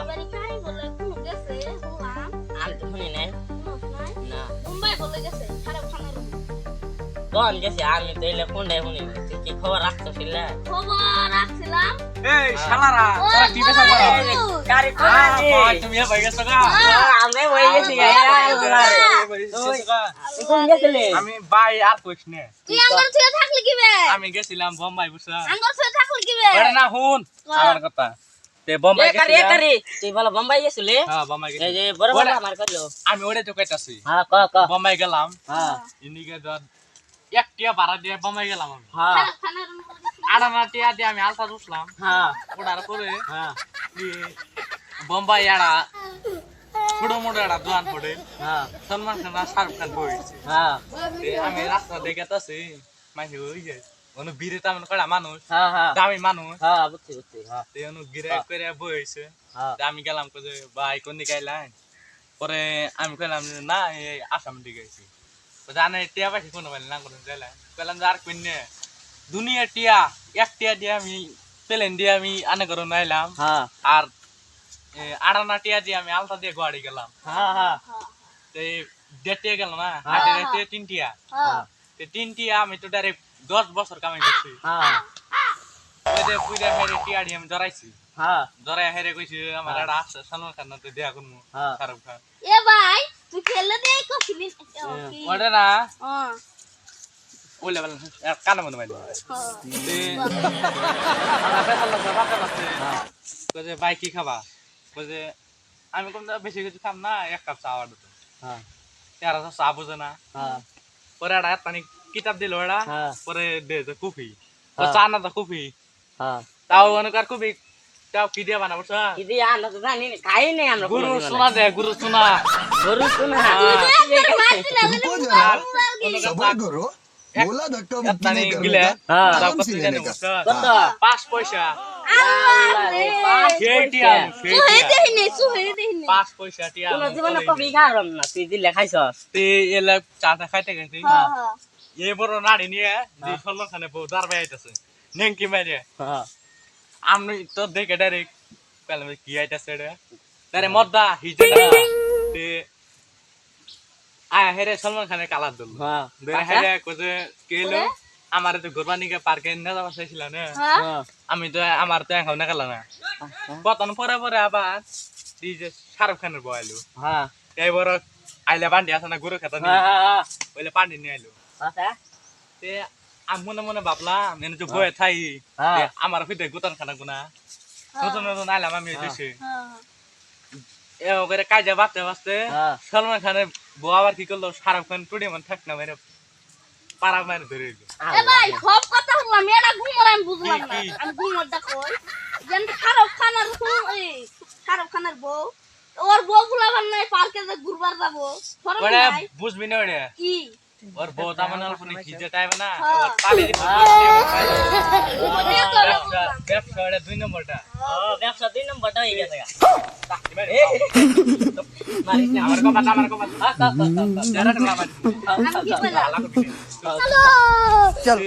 এবারে কাই বলে কোন গেছে বললাম আমি তো শুনি নাই না মুম্বাই বলে গেছে খারাপ খানার কোন গেছে আমি তো এলে কোন নাই শুনি তুই কি খবর রাখছো ছিলা খবর রাখছিলাম এই শালারা তোরা কি বেসা করে গাড়ি কোনি তুমি এ ভাই গেছো গা আমি ওই গেছি কোন গেছিলে আমি ভাই আর কইছ নে তুই আঙ্গুর ছুঁয়ে থাকলি কি বে আমি গেছিলাম বোম্বাই বুঝছা আঙ্গুর ছুঁয়ে থাকলি কি বে ওরে না হুন আমার কথা তে বোম্বাই একারে তুই বল বোম্বাই গেছিলে হ্যাঁ বোম্বাই এই গেছি যে বড় বড় আমার কইলো আমি ওরে তো কইতাছি হ্যাঁ ক ক বোম্বাই গেলাম হ্যাঁ ইন্ডিকে ধর একটিয়া ভাড়া দিয়ে বোম্বাই গেলাম আমি হ্যাঁ খারাপ খানার আড়ানাটিয়া দিয়ে আমি আলতা উঠলাম হ্যাঁ ওটার পরে হ্যাঁ বোম্বাই এড়া ছোট মোটো এড়া দোকান পড়ে হ্যাঁ সলমান খান আর শাহরুখ খান বইছে হ্যাঁ আমি রাস্তা দেখাতাছি মাঝে ওই যে অনু বিরে তেমন কড়া মানুষ হ্যাঁ হ্যাঁ দামি মানুষ হ্যাঁ বুঝছি বুঝছি হ্যাঁ তে অনু গিরে করে বইছে হ্যাঁ আমি গেলাম যে ভাই কোন দিকে আইলেন পরে আমি কইলাম যে না এই আসাম দিকে আইছি জানে টিয়া পাখি কোনো বলে না কোনো যাইলাম কইলাম যে আর কইনে দুনিয়া টিয়া এক টিয়া দিয়ে আমি প্লেন দিয়ে আমি আনে করে নাইলাম হ্যাঁ আর আড়ানা টিয়া দিয়ে আমি আলতা দিয়ে গোয়াড়ি গেলাম হ্যাঁ হ্যাঁ তো দেড়টিয়া গেল না হাটে রেটে তিনটিয়া হ্যাঁ তো তিনটিয়া আমি তো ডাইরেক্ট 10 বছর কামাই করছি হ্যাঁ ওই যে পুইরা হেরে টিয়াড়ি আমি ধরাইছি হ্যাঁ ধরাই হেরে কইছি আমার একটা আসছে সালমান খান না তো দেয়া করবো হ্যাঁ। শাহরুখ খান এ ভাই তুই খেলে দে কফিলি কি ওটা না হ্যাঁ বলে বলেন কানে মনে মাইল যে ভাই কি খাবা যে আমি কম বেশি কিছু খাম না এক কাপ চা অর্ডার দিত হ্যাঁ এরা তো চা বোঝে না হ্যাঁ পরে একটা পানি কিতাব দিল ওরা হ্যাঁ। পরে দে যে কফি হ্যাঁ। চা না তো কফি হ্যাঁ তাও অনুকার কফি তাও কি দিয়ে বানাবো কি দিয়ে আমরা তো জানি না খাই নাই আমরা গুরু সোনা দে গুরু সোনা গরু শুনা रुको जरा सबर करो बोला धक्का मुक्की नहीं करने का हाँ। आराम से लेने का কত 5 পয়সা আল্লাহ রে ফেটিয়া সুহে দেহিনে সুহে দেহিনে 5 পয়সা টিয়া কোন জীবনে কবি খারম না তুই দিলে খাইছস তে এলা চাটা খাইতে গেছি হ্যাঁ এই বড় নাড়ি নিয়ে যে সলমান খানে বউ দাঁড় বাইতেছে নেংকি মারে হ্যাঁ আমি তো দেখে ডাইরেক্ট পেলাম কি আইতাছে রে তারে মদ্দা হিজে তে আয় হেরে সলমান খানের কালার দল হ্যাঁ ধরে হেরে কইছে কেলো আমার তো ঘুরবানিকে পার্কে নিয়ে যাওয়া চাইছিল না হ্যাঁ আমি তো আমার তো এখন না গেল না কতন পরে পরে আবার ডিজে শাহরুখ খানের বয়ালো হ্যাঁ এই বড় আইলে বান্ডি আছে না গরু খেতা নিয়ে হ্যাঁ বলে পান্ডি নিয়ে আইলো আচ্ছা তে আমি মনে মনে ভাবলাম এনে তো বয়ে থাই হ্যাঁ। আমার ফিতে গুতান খানা গুনা নতুন নতুন আইলাম আমি দেশে হ্যাঁ এ করে কাজে বাঁচতে বাঁচতে হ্যাঁ। সলমান খানের বউ আবার কি করলো শাহরুখ খান টুডি মান থাক না মেরে পাড়া মারে ধরে এলো এ ভাই সব কথা বললাম এটা ঘুমর আমি বুঝলাম না কি? আমি ঘুমরটা কই যেন খারাপ খানার এই খারাপ খানার বউ ওর বউ গুলাবার নাই পার্কে যে ঘুরবার যাবো ফরম ওরে নাই বুঝবি না ওরে কি ওর বউ তার অল্প নি খিজে টাইবে না হ্যাঁ। ওর পালি ওটা তো আমি বুঝলাম। ব্যবসা ওটা 2 নম্বরটা ও ব্যবসা 2 নম্বরটা হয়ে গেছে মারিস না আমার কথা যারা না মারিস আমি কি বললাম আল্লাহ হ্যালো चल